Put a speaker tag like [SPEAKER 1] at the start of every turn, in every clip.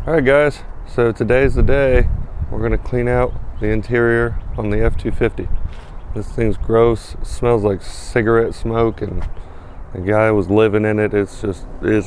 [SPEAKER 1] Alright guys, so today's the day we're going to clean out the interior on the F-250. This thing's gross, it smells like cigarette smoke, and the guy was living in it. It's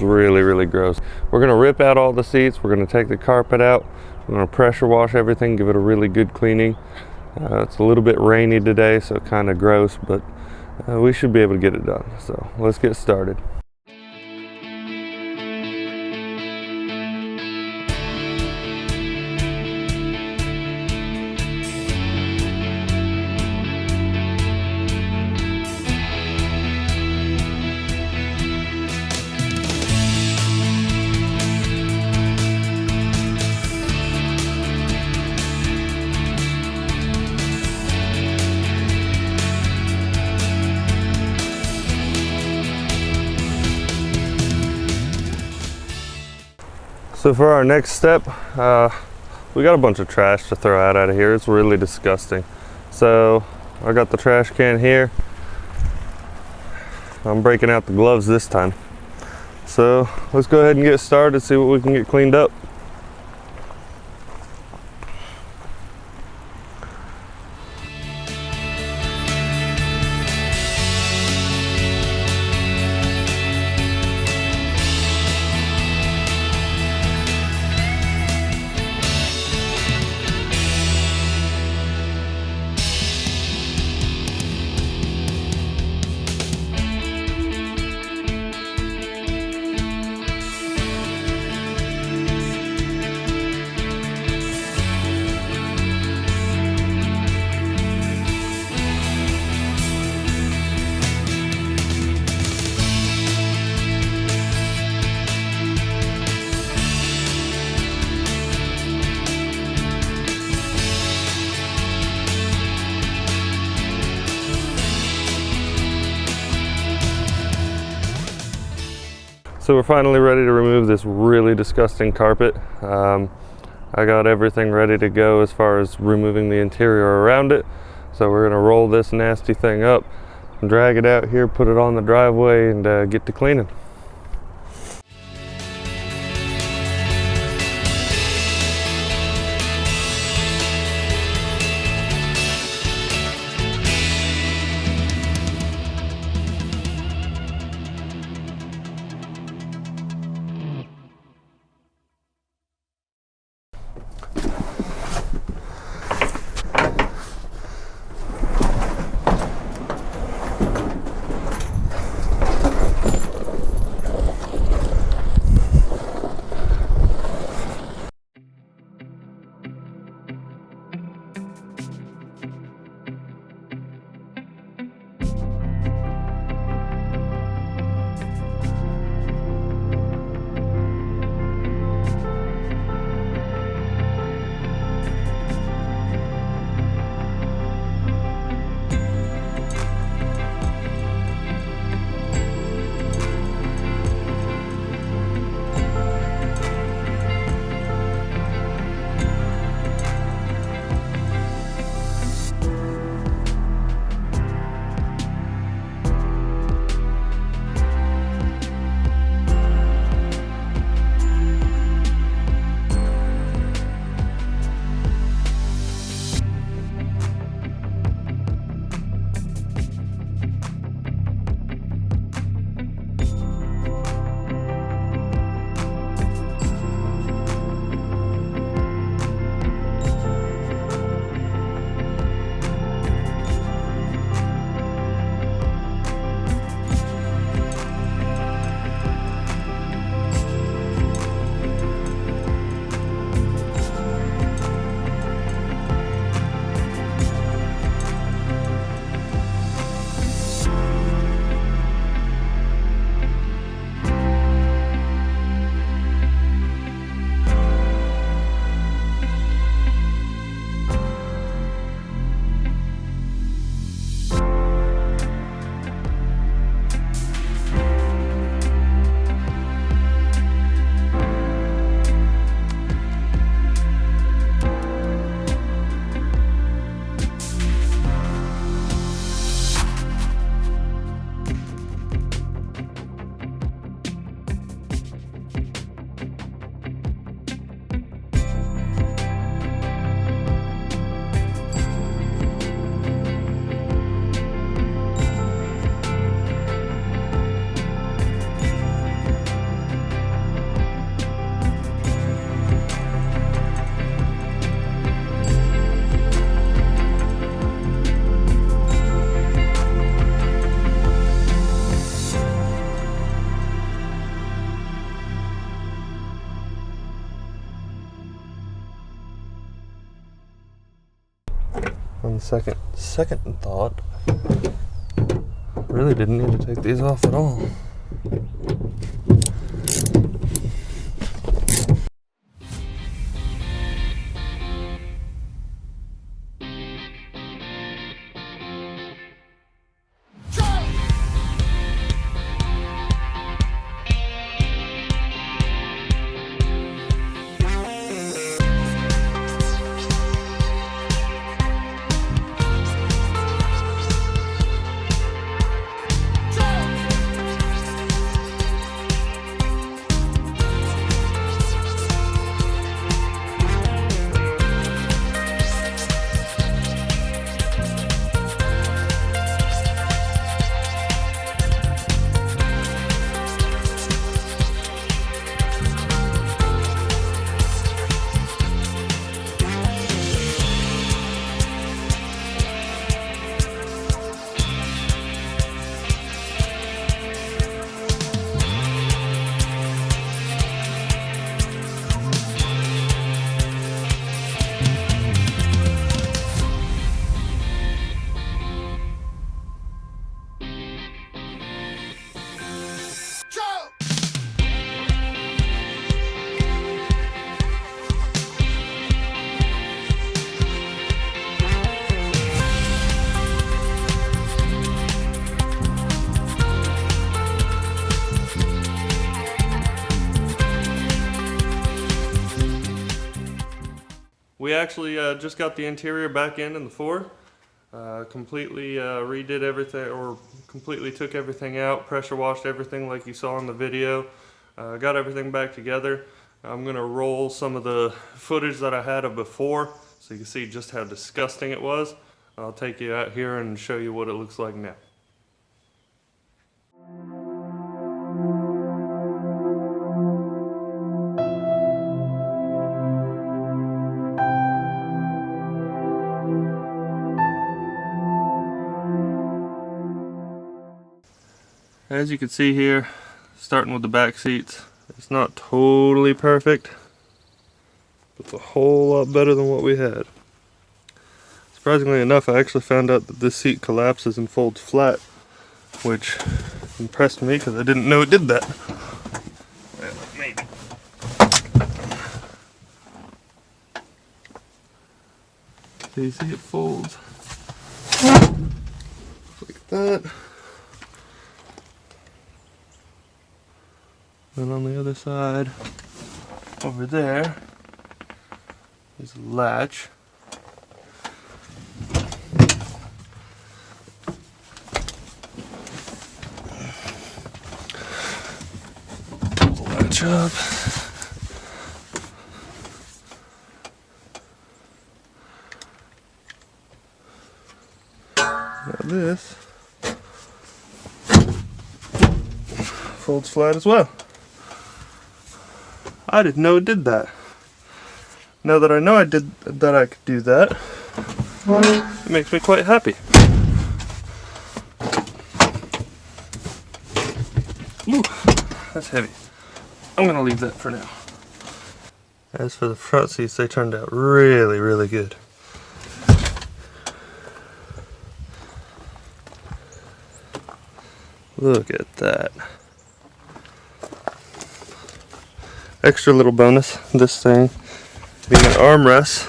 [SPEAKER 1] really gross. We're going to rip out all the seats, we're going to take the carpet out, we're going to pressure wash everything, give it a really good cleaning. It's a little bit rainy today, so kind of gross, but we should be able to get it done. So let's get started. So for our next step, we got a bunch of trash to throw out of here. It's really disgusting. So I got the trash can here. I'm breaking out the gloves this time. So let's go ahead and get started, see what we can get cleaned up. So we're finally ready to remove this really disgusting carpet. I got everything ready to go as far as removing the interior around it. So we're gonna roll this nasty thing up, drag it out here, put it on the driveway, and get to cleaning. On the second thought, really didn't need to take these off at all. We actually just got the interior back in the Ford. Completely redid everything, or completely took everything out, pressure washed everything like you saw in the video. Got everything back together. I'm gonna roll some of the footage that I had of before so you can see just how disgusting it was. I'll take you out here and show you what it looks like now. As you can see here, starting with the back seats, it's not totally perfect, but it's a whole lot better than what we had. Surprisingly enough, I actually found out that this seat collapses and folds flat, which impressed me because I didn't know it did that. Well, maybe. So you see it folds like that. And on the other side, over there, is a latch. Pull the latch up. Now this folds flat as well. I didn't know it did that. Now that I know I could do that, it makes me quite happy. Ooh, that's heavy. I'm gonna leave that for now. As for the front seats, they turned out really, really good. Look at that. Extra little bonus, this thing being an armrest.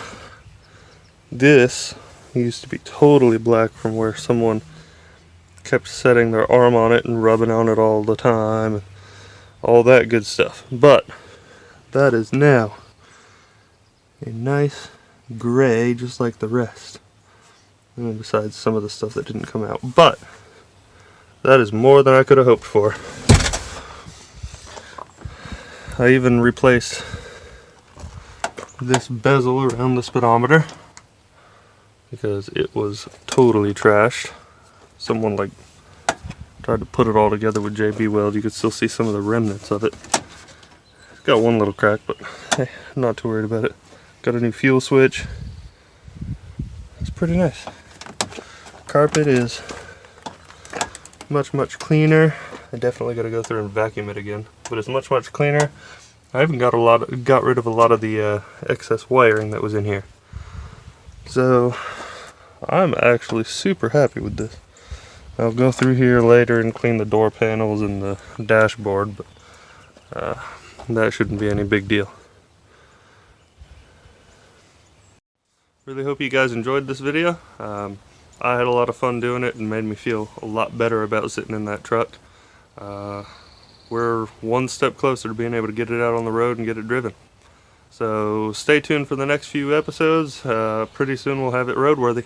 [SPEAKER 1] This used to be totally black from where someone kept setting their arm on it and rubbing on it all the time and all that good stuff. But that is now a nice gray, just like the rest. And besides some of the stuff that didn't come out. But that is more than I could have hoped for. I even replaced this bezel around the speedometer because it was totally trashed. Someone tried to put it all together with JB Weld. You could still see some of the remnants of it. It's got one little crack, but hey, I'm not too worried about it. Got a new fuel switch. It's pretty nice. Carpet is much cleaner. I definitely got to go through and vacuum it again, but it's much cleaner. I even got rid of a lot of the excess wiring that was in here. So I'm actually super happy with this. I'll go through here later and clean the door panels and the dashboard, but that shouldn't be any big deal. Really hope you guys enjoyed this video. I had a lot of fun doing it and made me feel a lot better about sitting in that truck. We're one step closer to being able to get it out on the road and get it driven. So stay tuned for the next few episodes. Pretty soon we'll have it roadworthy.